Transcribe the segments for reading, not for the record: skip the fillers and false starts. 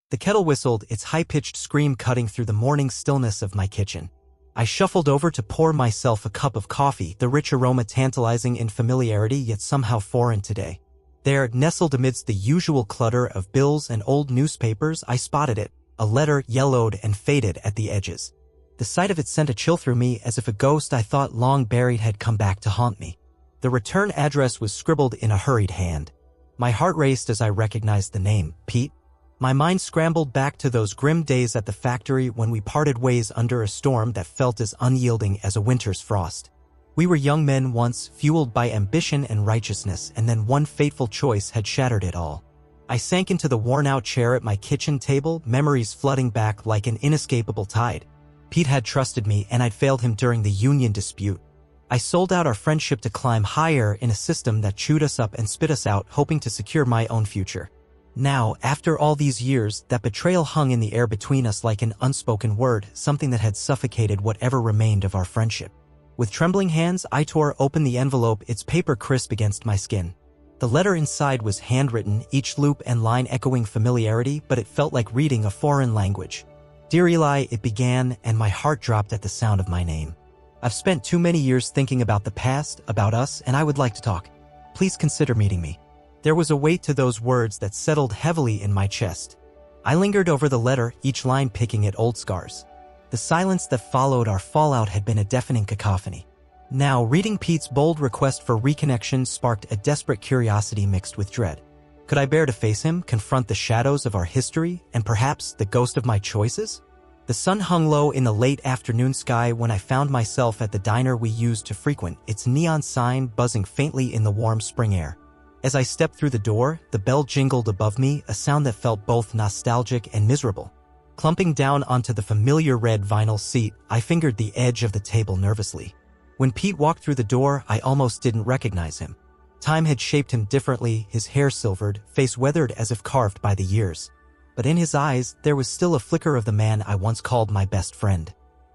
The kettle whistled, its high-pitched scream cutting through the morning stillness of my kitchen. I shuffled over to pour myself a cup of coffee, the rich aroma tantalizing in familiarity yet somehow foreign today. There, nestled amidst the usual clutter of bills and old newspapers, I spotted it, a letter yellowed and faded at the edges. The sight of it sent a chill through me as if a ghost I thought long buried had come back to haunt me. The return address was scribbled in a hurried hand. My heart raced as I recognized the name, Pete. My mind scrambled back to those grim days at the factory when we parted ways under a storm that felt as unyielding as a winter's frost. We were young men once, fueled by ambition and righteousness, and then one fateful choice had shattered it all. I sank into the worn-out chair at my kitchen table, memories flooding back like an inescapable tide. Pete had trusted me, and I'd failed him during the union dispute. I sold out our friendship to climb higher in a system that chewed us up and spit us out, hoping to secure my own future. Now, after all these years, that betrayal hung in the air between us like an unspoken word, something that had suffocated whatever remained of our friendship. With trembling hands, I tore open the envelope, its paper crisp against my skin. The letter inside was handwritten, each loop and line echoing familiarity, but it felt like reading a foreign language. "Dear Eli," it began, and my heart dropped at the sound of my name. "I've spent too many years thinking about the past, about us, and I would like to talk. Please consider meeting me." There was a weight to those words that settled heavily in my chest. I lingered over the letter, each line picking at old scars. The silence that followed our fallout had been a deafening cacophony. Now, reading Pete's bold request for reconnection sparked a desperate curiosity mixed with dread. Could I bear to face him, confront the shadows of our history, and perhaps the ghost of my choices? The sun hung low in the late afternoon sky when I found myself at the diner we used to frequent, its neon sign buzzing faintly in the warm spring air. As I stepped through the door, the bell jingled above me, a sound that felt both nostalgic and miserable. Clumping down onto the familiar red vinyl seat, I fingered the edge of the table nervously. When Pete walked through the door, I almost didn't recognize him. Time had shaped him differently, his hair silvered, face weathered as if carved by the years. But in his eyes, there was still a flicker of the man I once called my best friend.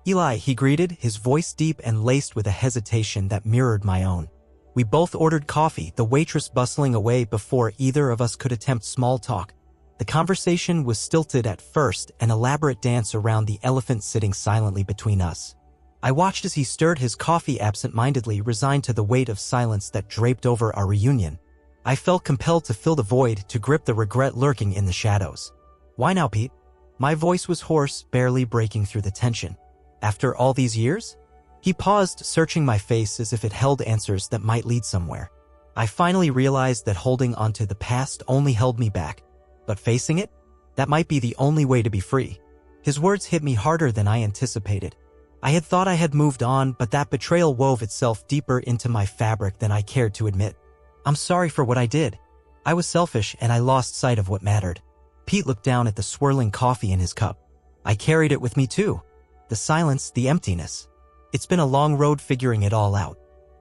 "Eli," he greeted, his voice deep and laced with a hesitation that mirrored my own. We both ordered coffee, the waitress bustling away before either of us could attempt small talk. The conversation was stilted at first, an elaborate dance around the elephant sitting silently between us. I watched as he stirred his coffee absent-mindedly, resigned to the weight of silence that draped over our reunion. I felt compelled to fill the void, to grip the regret lurking in the shadows. "Why now, Pete?" My voice was hoarse, barely breaking through the tension. "After all these years?" He paused, searching my face as if it held answers that might lead somewhere. I finally realized that holding onto the past only held me back. But facing it? That might be the only way to be free. His words hit me harder than I anticipated. I had thought I had moved on, but that betrayal wove itself deeper into my fabric than I cared to admit. "I'm sorry for what I did. I was selfish and I lost sight of what mattered." Pete looked down at the swirling coffee in his cup. I carried it with me too. The silence, the emptiness. It's been a long road figuring it all out.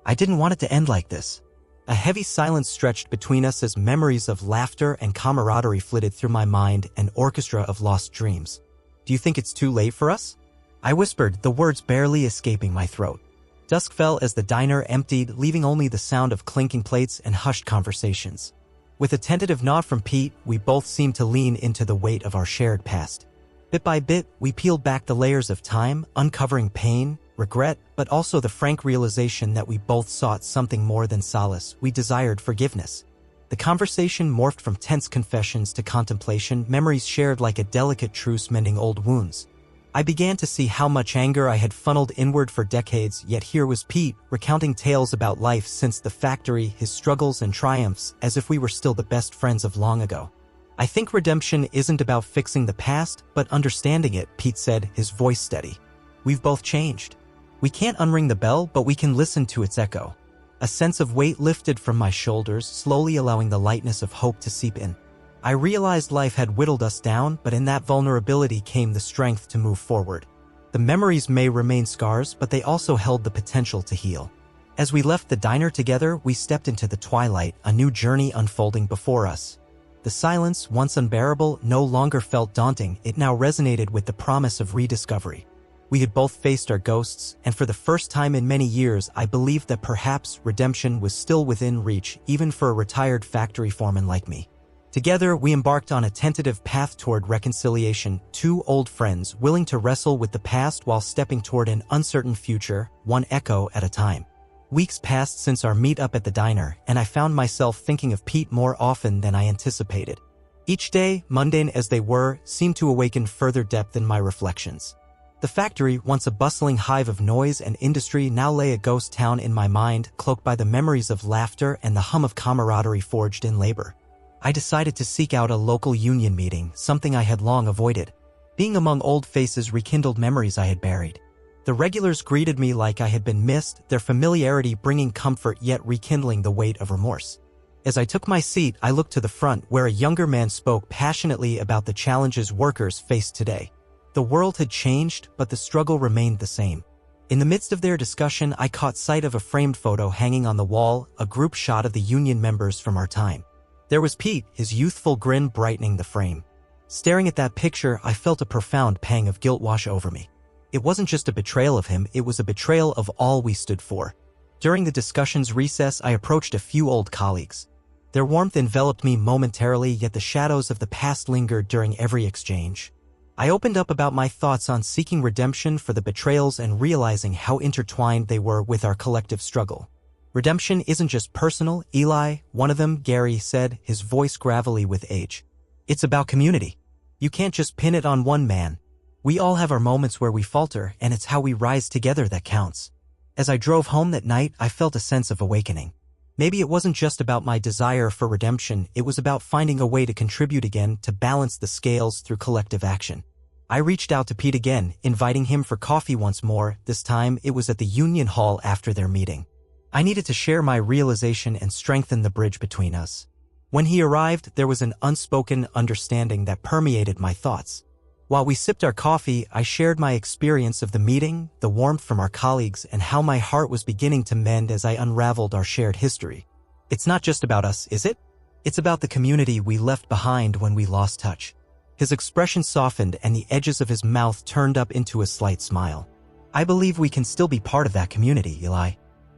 I didn't want it to end like this. A heavy silence stretched between us as memories of laughter and camaraderie flitted through my mind, an orchestra of lost dreams. "Do you think it's too late for us?" I whispered, the words barely escaping my throat. Dusk fell as the diner emptied, leaving only the sound of clinking plates and hushed conversations. With a tentative nod from Pete, we both seemed to lean into the weight of our shared past. Bit by bit, we peeled back the layers of time, uncovering pain, regret, but also the frank realization that we both sought something more than solace. We desired forgiveness. The conversation morphed from tense confessions to contemplation, memories shared like a delicate truce mending old wounds. I began to see how much anger I had funneled inward for decades, yet here was Pete, recounting tales about life since the factory, his struggles and triumphs, as if we were still the best friends of long ago. "I think redemption isn't about fixing the past, but understanding it," Pete said, his voice steady. "We've both changed. We can't unring the bell, but we can listen to its echo." A sense of weight lifted from my shoulders, slowly allowing the lightness of hope to seep in. I realized life had whittled us down, but in that vulnerability came the strength to move forward. The memories may remain scars, but they also held the potential to heal. As we left the diner together, we stepped into the twilight, a new journey unfolding before us. The silence, once unbearable, no longer felt daunting. It now resonated with the promise of rediscovery. We had both faced our ghosts, and for the first time in many years, I believed that perhaps redemption was still within reach, even for a retired factory foreman like me. Together, we embarked on a tentative path toward reconciliation, two old friends willing to wrestle with the past while stepping toward an uncertain future, one echo at a time. Weeks passed since our meet-up at the diner, and I found myself thinking of Pete more often than I anticipated. Each day, mundane as they were, seemed to awaken further depth in my reflections. The factory, once a bustling hive of noise and industry, now lay a ghost town in my mind, cloaked by the memories of laughter and the hum of camaraderie forged in labor. I decided to seek out a local union meeting, something I had long avoided. Being among old faces rekindled memories I had buried. The regulars greeted me like I had been missed, their familiarity bringing comfort yet rekindling the weight of remorse. As I took my seat, I looked to the front, where a younger man spoke passionately about the challenges workers face today. The world had changed, but the struggle remained the same. In the midst of their discussion, I caught sight of a framed photo hanging on the wall, a group shot of the union members from our time. There was Pete, his youthful grin brightening the frame. Staring at that picture, I felt a profound pang of guilt wash over me. It wasn't just a betrayal of him, it was a betrayal of all we stood for. During the discussion's recess, I approached a few old colleagues. Their warmth enveloped me momentarily, yet the shadows of the past lingered during every exchange. I opened up about my thoughts on seeking redemption for the betrayals and realizing how intertwined they were with our collective struggle. Redemption isn't just personal, Eli, one of them, Gary, said, his voice gravelly with age. It's about community. You can't just pin it on one man. We all have our moments where we falter, and it's how we rise together that counts. As I drove home that night, I felt a sense of awakening. Maybe it wasn't just about my desire for redemption, it was about finding a way to contribute again, to balance the scales through collective action. I reached out to Pete again, inviting him for coffee once more. This time, it was at the Union Hall after their meeting. I needed to share my realization and strengthen the bridge between us. When he arrived, there was an unspoken understanding that permeated my thoughts. While we sipped our coffee, I shared my experience of the meeting, the warmth from our colleagues, and how my heart was beginning to mend as I unraveled our shared history. It's not just about us, is it? It's about the community we left behind when we lost touch. His expression softened and the edges of his mouth turned up into a slight smile. I believe we can still be part of that community, Eli.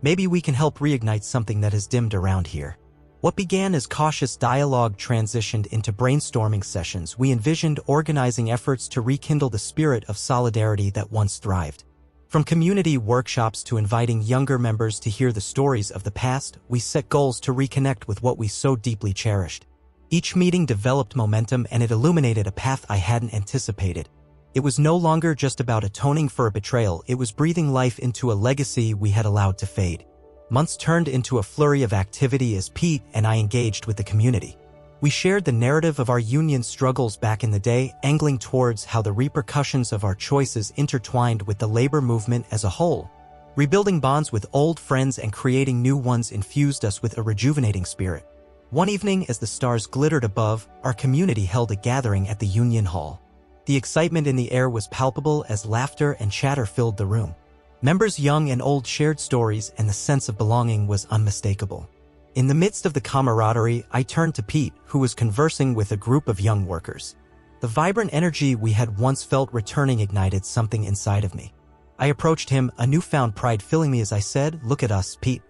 Maybe we can help reignite something that has dimmed around here. What began as cautious dialogue transitioned into brainstorming sessions. We envisioned organizing efforts to rekindle the spirit of solidarity that once thrived. From community workshops to inviting younger members to hear the stories of the past, we set goals to reconnect with what we so deeply cherished. Each meeting developed momentum and it illuminated a path I hadn't anticipated. It was no longer just about atoning for a betrayal, it was breathing life into a legacy we had allowed to fade. Months turned into a flurry of activity as Pete and I engaged with the community. We shared the narrative of our union struggles back in the day, angling towards how the repercussions of our choices intertwined with the labor movement as a whole. Rebuilding bonds with old friends and creating new ones infused us with a rejuvenating spirit. One evening, as the stars glittered above, our community held a gathering at the Union Hall. The excitement in the air was palpable as laughter and chatter filled the room. Members young and old shared stories and the sense of belonging was unmistakable. In the midst of the camaraderie, I turned to Pete, who was conversing with a group of young workers. The vibrant energy we had once felt returning ignited something inside of me. I approached him, a newfound pride filling me as I said, "Look at us, Pete.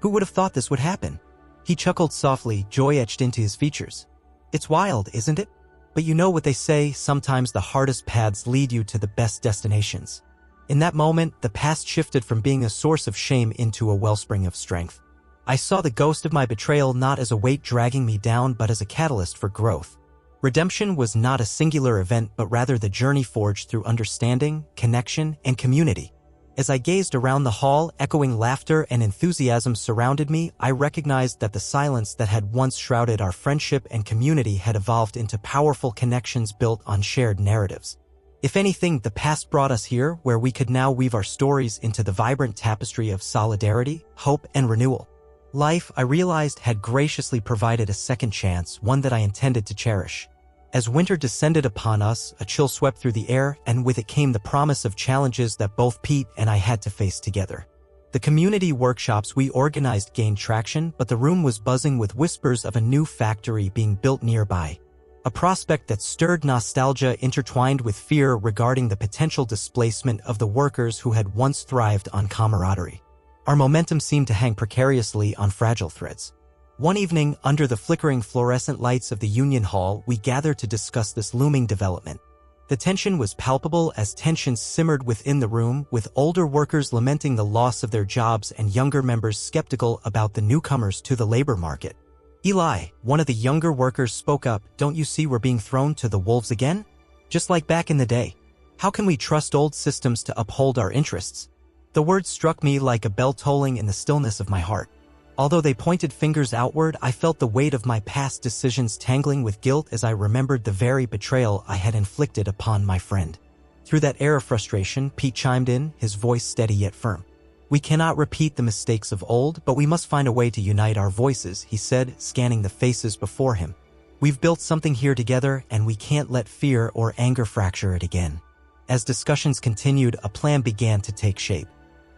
Who would have thought this would happen?" He chuckled softly, joy etched into his features. "It's wild, isn't it? But you know what they say, sometimes the hardest paths lead you to the best destinations." In that moment, the past shifted from being a source of shame into a wellspring of strength. I saw the ghost of my betrayal not as a weight dragging me down but as a catalyst for growth. Redemption was not a singular event but rather the journey forged through understanding, connection, and community. As I gazed around the hall, echoing laughter and enthusiasm surrounded me, I recognized that the silence that had once shrouded our friendship and community had evolved into powerful connections built on shared narratives. If anything, the past brought us here, where we could now weave our stories into the vibrant tapestry of solidarity, hope, and renewal. Life, I realized, had graciously provided a second chance, one that I intended to cherish. As winter descended upon us, a chill swept through the air, and with it came the promise of challenges that both Pete and I had to face together. The community workshops we organized gained traction, but the room was buzzing with whispers of a new factory being built nearby. A prospect that stirred nostalgia intertwined with fear regarding the potential displacement of the workers who had once thrived on camaraderie. Our momentum seemed to hang precariously on fragile threads. One evening, under the flickering fluorescent lights of the Union Hall, we gathered to discuss this looming development. The tension was palpable as tensions simmered within the room, with older workers lamenting the loss of their jobs and younger members skeptical about the newcomers to the labor market. Eli, one of the younger workers, spoke up. "Don't you see we're being thrown to the wolves again? Just like back in the day. How can we trust old systems to uphold our interests?" The words struck me like a bell tolling in the stillness of my heart. Although they pointed fingers outward, I felt the weight of my past decisions tangling with guilt as I remembered the very betrayal I had inflicted upon my friend. Through that air of frustration, Pete chimed in, his voice steady yet firm. "We cannot repeat the mistakes of old, but we must find a way to unite our voices," he said, scanning the faces before him. "We've built something here together, and we can't let fear or anger fracture it again." As discussions continued, a plan began to take shape.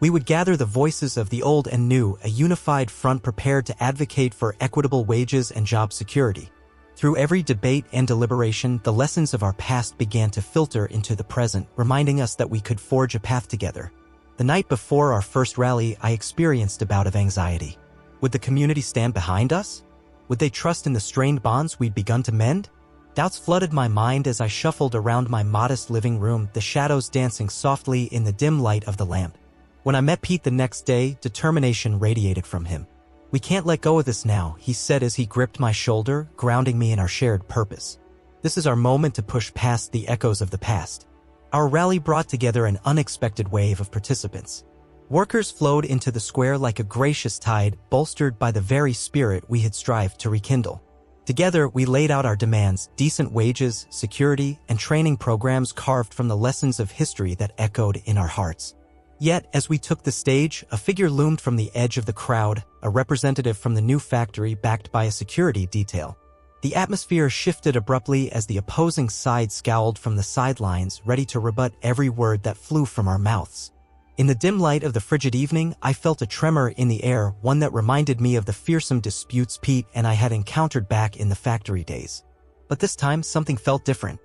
We would gather the voices of the old and new, a unified front prepared to advocate for equitable wages and job security. Through every debate and deliberation, the lessons of our past began to filter into the present, reminding us that we could forge a path together. The night before our first rally, I experienced a bout of anxiety. Would the community stand behind us? Would they trust in the strained bonds we'd begun to mend? Doubts flooded my mind as I shuffled around my modest living room, the shadows dancing softly in the dim light of the lamp. When I met Pete the next day, determination radiated from him. "We can't let go of this now," he said as he gripped my shoulder, grounding me in our shared purpose. "This is our moment to push past the echoes of the past." Our rally brought together an unexpected wave of participants. Workers flowed into the square like a gracious tide, bolstered by the very spirit we had strived to rekindle. Together, we laid out our demands: decent wages, security, and training programs carved from the lessons of history that echoed in our hearts. Yet, as we took the stage, a figure loomed from the edge of the crowd, a representative from the new factory backed by a security detail. The atmosphere shifted abruptly as the opposing side scowled from the sidelines, ready to rebut every word that flew from our mouths. In the dim light of the frigid evening, I felt a tremor in the air, one that reminded me of the fearsome disputes Pete and I had encountered back in the factory days. But this time, something felt different.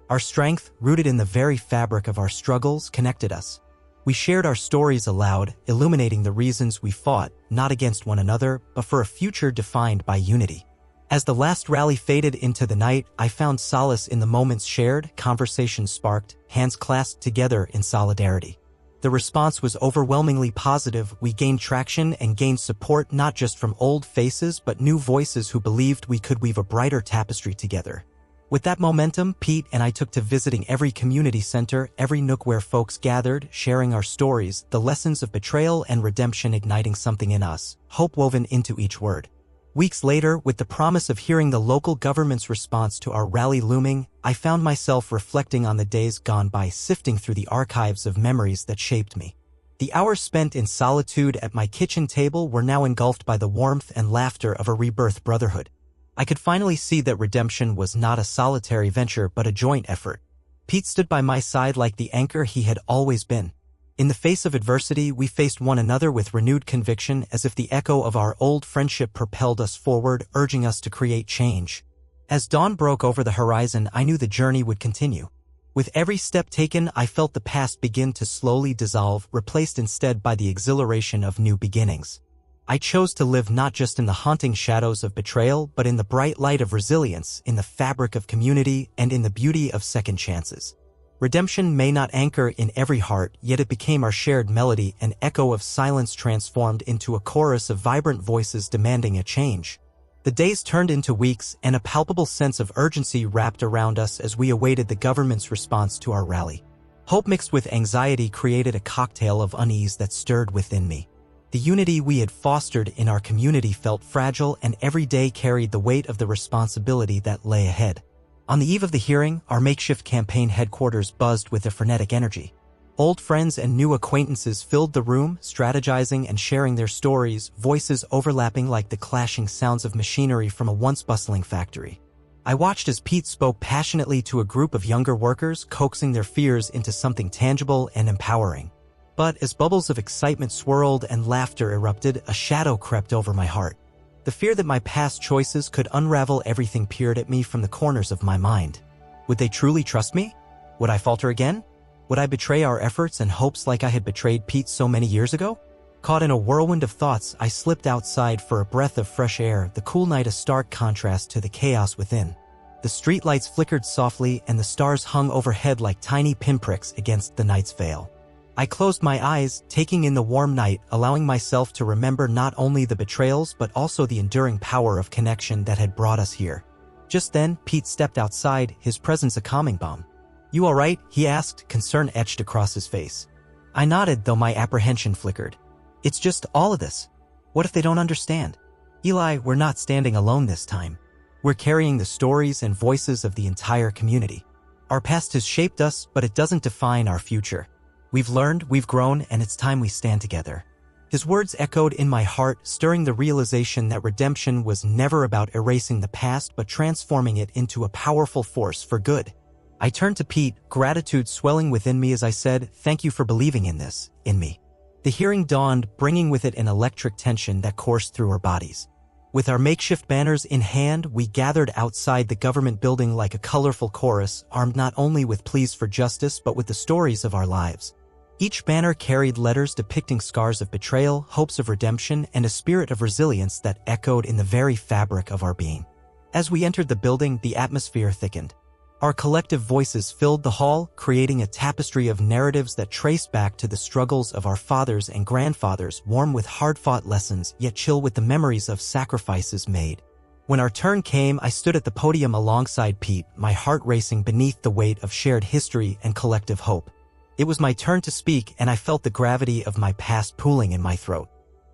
Our strength, rooted in the very fabric of our struggles, connected us. We shared our stories aloud, illuminating the reasons we fought, not against one another, but for a future defined by unity. As the last rally faded into the night, I found solace in the moments shared, conversations sparked, hands clasped together in solidarity. The response was overwhelmingly positive. We gained traction and gained support not just from old faces but new voices who believed we could weave a brighter tapestry together. With that momentum, Pete and I took to visiting every community center, every nook where folks gathered, sharing our stories, the lessons of betrayal and redemption igniting something in us, hope woven into each word. Weeks later, with the promise of hearing the local government's response to our rally looming, I found myself reflecting on the days gone by, sifting through the archives of memories that shaped me. The hours spent in solitude at my kitchen table were now engulfed by the warmth and laughter of a rebirth brotherhood. I could finally see that redemption was not a solitary venture but a joint effort. Pete stood by my side like the anchor he had always been. In the face of adversity, we faced one another with renewed conviction, as if the echo of our old friendship propelled us forward, urging us to create change. As dawn broke over the horizon, I knew the journey would continue. With every step taken, I felt the past begin to slowly dissolve, replaced instead by the exhilaration of new beginnings. I chose to live not just in the haunting shadows of betrayal, but in the bright light of resilience, in the fabric of community, and in the beauty of second chances. Redemption may not anchor in every heart, yet it became our shared melody, an echo of silence transformed into a chorus of vibrant voices demanding a change. The days turned into weeks, and a palpable sense of urgency wrapped around us as we awaited the government's response to our rally. Hope mixed with anxiety created a cocktail of unease that stirred within me. The unity we had fostered in our community felt fragile, and every day carried the weight of the responsibility that lay ahead. On the eve of the hearing, our makeshift campaign headquarters buzzed with a frenetic energy. Old friends and new acquaintances filled the room, strategizing and sharing their stories, voices overlapping like the clashing sounds of machinery from a once bustling factory. I watched as Pete spoke passionately to a group of younger workers, coaxing their fears into something tangible and empowering. But as bubbles of excitement swirled and laughter erupted, a shadow crept over my heart. The fear that my past choices could unravel everything peered at me from the corners of my mind. Would they truly trust me? Would I falter again? Would I betray our efforts and hopes like I had betrayed Pete so many years ago? Caught in a whirlwind of thoughts, I slipped outside for a breath of fresh air, the cool night a stark contrast to the chaos within. The streetlights flickered softly and the stars hung overhead like tiny pinpricks against the night's veil. I closed my eyes, taking in the warm night, allowing myself to remember not only the betrayals but also the enduring power of connection that had brought us here. Just then, Pete stepped outside, his presence a calming balm. "You all right?" he asked, concern etched across his face. I nodded, though my apprehension flickered. "It's just all of this. What if they don't understand? Eli, we're not standing alone this time. We're carrying the stories and voices of the entire community. Our past has shaped us, but it doesn't define our future. We've learned, we've grown, and it's time we stand together." His words echoed in my heart, stirring the realization that redemption was never about erasing the past but transforming it into a powerful force for good. I turned to Pete, gratitude swelling within me as I said, "Thank you for believing in this, in me." The hearing dawned, bringing with it an electric tension that coursed through our bodies. With our makeshift banners in hand, we gathered outside the government building like a colorful chorus, armed not only with pleas for justice but with the stories of our lives. Each banner carried letters depicting scars of betrayal, hopes of redemption, and a spirit of resilience that echoed in the very fabric of our being. As we entered the building, the atmosphere thickened. Our collective voices filled the hall, creating a tapestry of narratives that traced back to the struggles of our fathers and grandfathers, warm with hard-fought lessons, yet chill with the memories of sacrifices made. When our turn came, I stood at the podium alongside Pete, my heart racing beneath the weight of shared history and collective hope. It was my turn to speak, and I felt the gravity of my past pooling in my throat.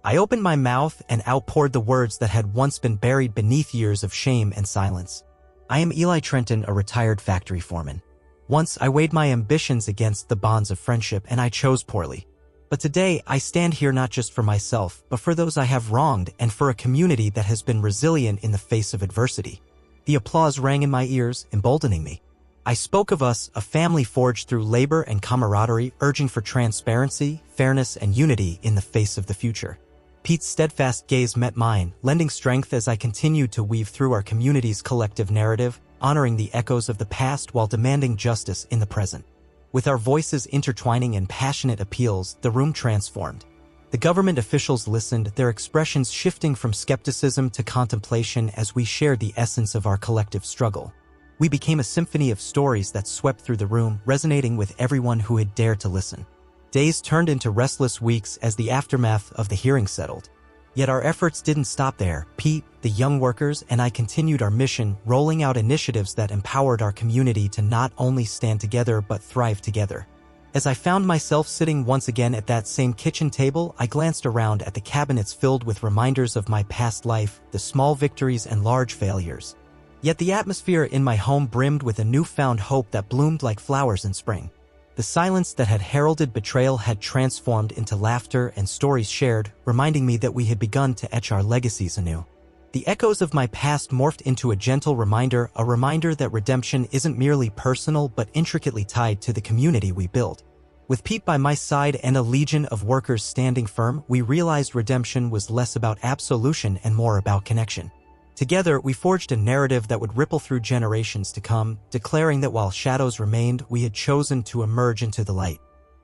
I opened my mouth and outpoured the words that had once been buried beneath years of shame and silence. I am Eli Trenton, a retired factory foreman. Once I weighed my ambitions against the bonds of friendship and I chose poorly. But today I stand here not just for myself, but for those I have wronged and for a community that has been resilient in the face of adversity. The applause rang in my ears, emboldening me. I spoke of us, a family forged through labor and camaraderie, urging for transparency, fairness, and unity in the face of the future. Pete's steadfast gaze met mine, lending strength as I continued to weave through our community's collective narrative, honoring the echoes of the past while demanding justice in the present. With our voices intertwining in passionate appeals, the room transformed. The government officials listened, their expressions shifting from skepticism to contemplation as we shared the essence of our collective struggle. We became a symphony of stories that swept through the room, resonating with everyone who had dared to listen. Days turned into restless weeks as the aftermath of the hearing settled. Yet our efforts didn't stop there. Pete, the young workers, and I continued our mission, rolling out initiatives that empowered our community to not only stand together but thrive together. As I found myself sitting once again at that same kitchen table, I glanced around at the cabinets filled with reminders of my past life, the small victories and large failures. Yet the atmosphere in my home brimmed with a newfound hope that bloomed like flowers in spring. The silence that had heralded betrayal had transformed into laughter and stories shared, reminding me that we had begun to etch our legacies anew. The echoes of my past morphed into a gentle reminder, a reminder that redemption isn't merely personal but intricately tied to the community we build. With Pete by my side and a legion of workers standing firm, we realized redemption was less about absolution and more about connection. Together, we forged a narrative that would ripple through generations to come, declaring that while shadows remained, we had chosen to emerge into the light.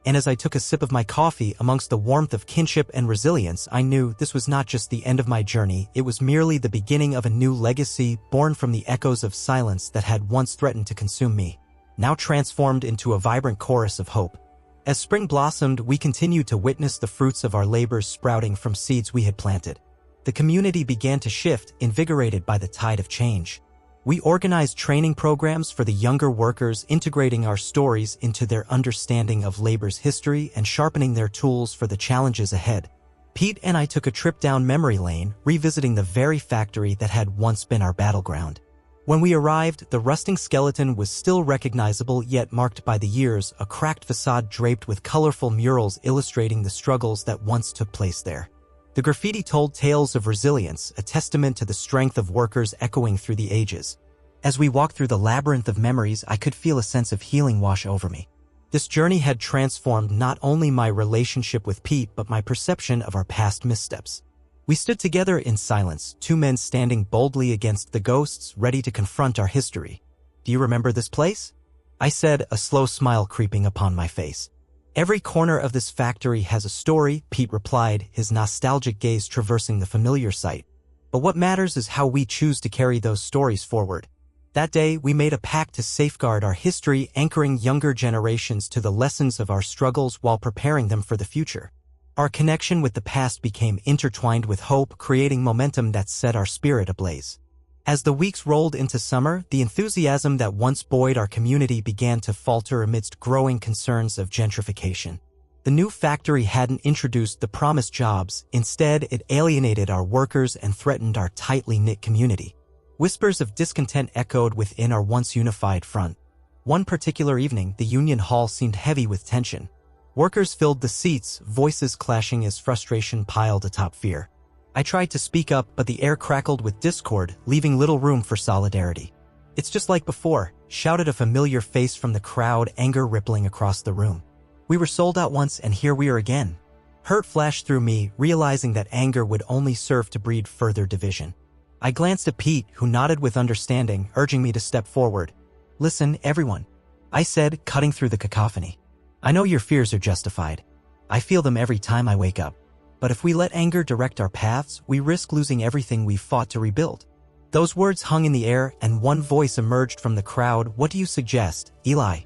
And as I took a sip of my coffee amongst the warmth of kinship and resilience, I knew this was not just the end of my journey, it was merely the beginning of a new legacy, born from the echoes of silence that had once threatened to consume me, now transformed into a vibrant chorus of hope. As spring blossomed, we continued to witness the fruits of our labors sprouting from seeds we had planted. The community began to shift, invigorated by the tide of change. We organized training programs for the younger workers, integrating our stories into their understanding of labor's history and sharpening their tools for the challenges ahead. Pete and I took a trip down memory lane, revisiting the very factory that had once been our battleground. When we arrived, the rusting skeleton was still recognizable yet marked by the years, a cracked facade draped with colorful murals illustrating the struggles that once took place there. The graffiti told tales of resilience, a testament to the strength of workers echoing through the ages. As we walked through the labyrinth of memories, I could feel a sense of healing wash over me. This journey had transformed not only my relationship with Pete, but my perception of our past missteps. We stood together in silence, two men standing boldly against the ghosts, ready to confront our history. "Do you remember this place?" I said, a slow smile creeping upon my face. Every corner of this factory has a story, Pete replied, his nostalgic gaze traversing the familiar sight. But what matters is how we choose to carry those stories forward. That day, we made a pact to safeguard our history, anchoring younger generations to the lessons of our struggles while preparing them for the future. Our connection with the past became intertwined with hope, creating momentum that set our spirit ablaze. As the weeks rolled into summer, the enthusiasm that once buoyed our community began to falter amidst growing concerns of gentrification. The new factory hadn't introduced the promised jobs. Instead, it alienated our workers and threatened our tightly knit community. Whispers of discontent echoed within our once unified front. One particular evening, the union hall seemed heavy with tension. Workers filled the seats, voices clashing as frustration piled atop fear. I tried to speak up, but the air crackled with discord, leaving little room for solidarity. "It's just like before," shouted a familiar face from the crowd, anger rippling across the room. "We were sold out once, and here we are again." Hurt flashed through me, realizing that anger would only serve to breed further division. I glanced at Pete, who nodded with understanding, urging me to step forward. "Listen, everyone," I said, cutting through the cacophony. "I know your fears are justified. I feel them every time I wake up. But if we let anger direct our paths, we risk losing everything we've fought to rebuild." Those words hung in the air, and one voice emerged from the crowd. "What do you suggest, Eli?"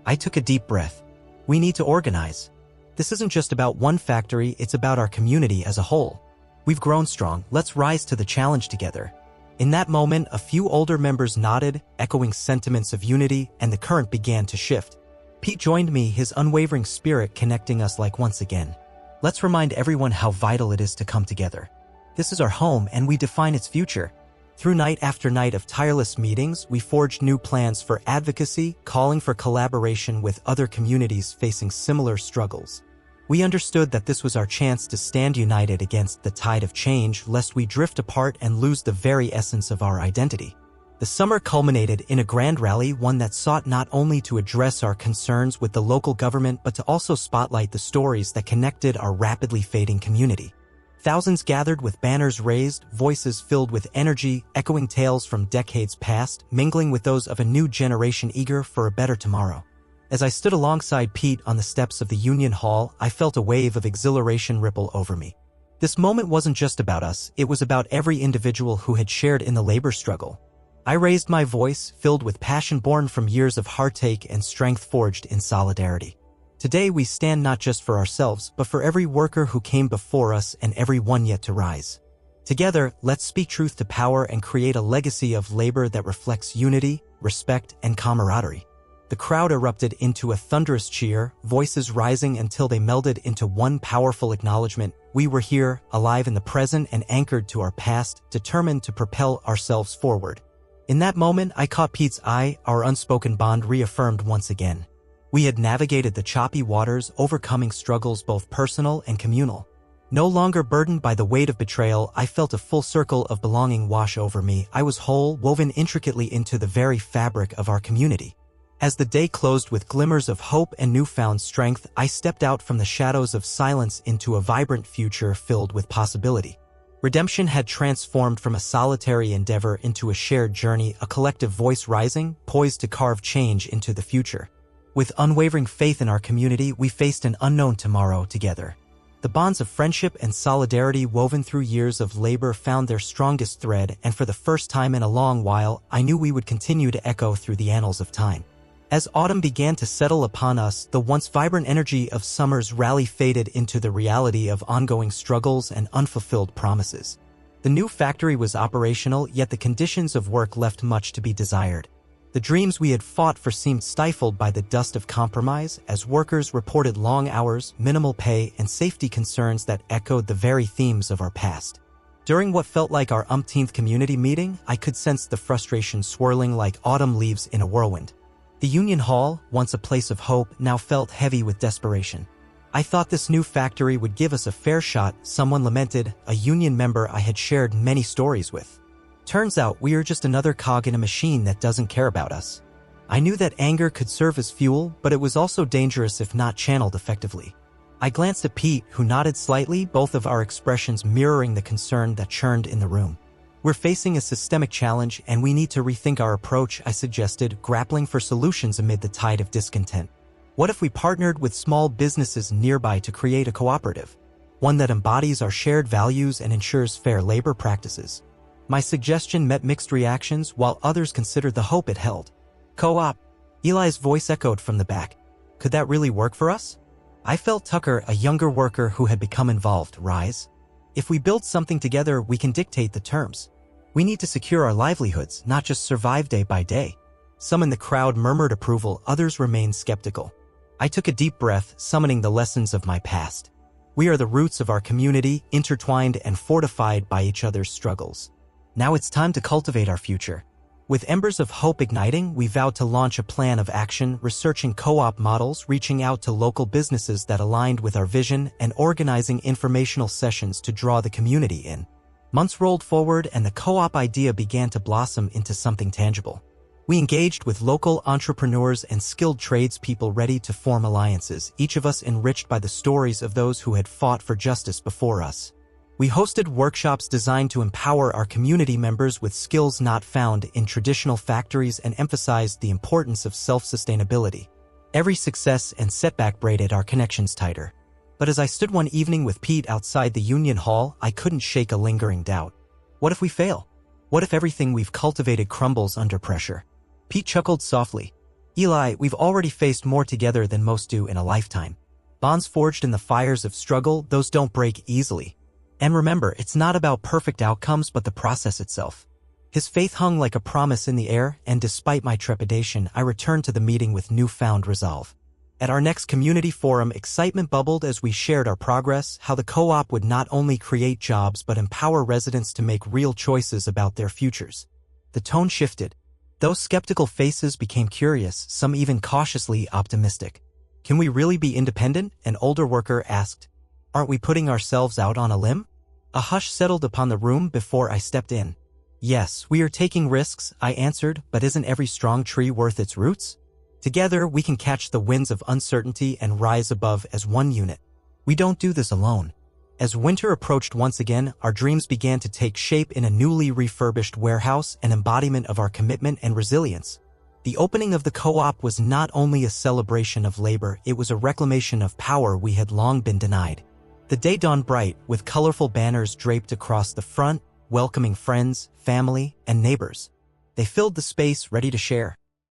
I took a deep breath. "We need to organize. This isn't just about one factory, it's about our community as a whole. We've grown strong, let's rise to the challenge together." In that moment, a few older members nodded, echoing sentiments of unity, and the current began to shift. Pete joined me, his unwavering spirit connecting us like once again. "Let's remind everyone how vital it is to come together. This is our home, and we define its future." Through night after night of tireless meetings, we forged new plans for advocacy, calling for collaboration with other communities facing similar struggles. We understood that this was our chance to stand united against the tide of change, lest we drift apart and lose the very essence of our identity. The summer culminated in a grand rally, one that sought not only to address our concerns with the local government but to also spotlight the stories that connected our rapidly fading community. Thousands gathered with banners raised, voices filled with energy, echoing tales from decades past, mingling with those of a new generation eager for a better tomorrow. As I stood alongside Pete on the steps of the Union Hall, I felt a wave of exhilaration ripple over me. This moment wasn't just about us, it was about every individual who had shared in the labor struggle. I raised my voice, filled with passion born from years of heartache and strength forged in solidarity. Today we stand not just for ourselves, but for every worker who came before us and every one yet to rise. Together, let's speak truth to power and create a legacy of labor that reflects unity, respect, and camaraderie. The crowd erupted into a thunderous cheer, voices rising until they melded into one powerful acknowledgement. We were here, alive in the present and anchored to our past, determined to propel ourselves forward. In that moment, I caught Pete's eye, our unspoken bond reaffirmed once again. We had navigated the choppy waters, overcoming struggles both personal and communal. No longer burdened by the weight of betrayal, I felt a full circle of belonging wash over me. I was whole, woven intricately into the very fabric of our community. As the day closed with glimmers of hope and newfound strength, I stepped out from the shadows of silence into a vibrant future filled with possibility. Redemption had transformed from a solitary endeavor into a shared journey, a collective voice rising, poised to carve change into the future. With unwavering faith in our community, we faced an unknown tomorrow together. The bonds of friendship and solidarity woven through years of labor found their strongest thread, and for the first time in a long while, I knew we would continue to echo through the annals of time. As autumn began to settle upon us, the once vibrant energy of summer's rally faded into the reality of ongoing struggles and unfulfilled promises. The new factory was operational, yet the conditions of work left much to be desired. The dreams we had fought for seemed stifled by the dust of compromise, as workers reported long hours, minimal pay, and safety concerns that echoed the very themes of our past. During what felt like our umpteenth community meeting, I could sense the frustration swirling like autumn leaves in a whirlwind. The Union Hall, once a place of hope, now felt heavy with desperation. I thought this new factory would give us a fair shot, someone lamented, a union member I had shared many stories with. Turns out we are just another cog in a machine that doesn't care about us. I knew that anger could serve as fuel, but it was also dangerous if not channeled effectively. I glanced at Pete, who nodded slightly, both of our expressions mirroring the concern that churned in the room. "We're facing a systemic challenge, and we need to rethink our approach," I suggested, grappling for solutions amid the tide of discontent. What if we partnered with small businesses nearby to create a cooperative? One that embodies our shared values and ensures fair labor practices. My suggestion met mixed reactions while others considered the hope it held. Co-op. Eli's voice echoed from the back. Could that really work for us? I felt Tucker, a younger worker who had become involved, rise. If we build something together, we can dictate the terms. We need to secure our livelihoods, not just survive day by day. Some in the crowd murmured approval, others remained skeptical. I took a deep breath, summoning the lessons of my past. We are the roots of our community, intertwined and fortified by each other's struggles. Now it's time to cultivate our future. With embers of hope igniting, we vowed to launch a plan of action, researching co-op models, reaching out to local businesses that aligned with our vision, and organizing informational sessions to draw the community in. Months rolled forward and the co-op idea began to blossom into something tangible. We engaged with local entrepreneurs and skilled tradespeople ready to form alliances, each of us enriched by the stories of those who had fought for justice before us. We hosted workshops designed to empower our community members with skills not found in traditional factories and emphasized the importance of self-sustainability. Every success and setback braided our connections tighter. But as I stood one evening with Pete outside the Union Hall, I couldn't shake a lingering doubt. What if we fail? What if everything we've cultivated crumbles under pressure? Pete chuckled softly. Eli, we've already faced more together than most do in a lifetime. Bonds forged in the fires of struggle, those don't break easily. And remember, it's not about perfect outcomes but the process itself. His faith hung like a promise in the air, and despite my trepidation, I returned to the meeting with newfound resolve. At our next community forum, excitement bubbled as we shared our progress, how the co-op would not only create jobs but empower residents to make real choices about their futures. The tone shifted. Those skeptical faces became curious, some even cautiously optimistic. Can we really be independent? An older worker asked. Aren't we putting ourselves out on a limb? A hush settled upon the room before I stepped in. Yes, we are taking risks, I answered, but isn't every strong tree worth its roots? Together, we can catch the winds of uncertainty and rise above as one unit. We don't do this alone. As winter approached once again, our dreams began to take shape in a newly refurbished warehouse, an embodiment of our commitment and resilience. The opening of the co-op was not only a celebration of labor, it was a reclamation of power we had long been denied. The day dawned bright, with colorful banners draped across the front, welcoming friends, family, and neighbors. They filled the space ready to share.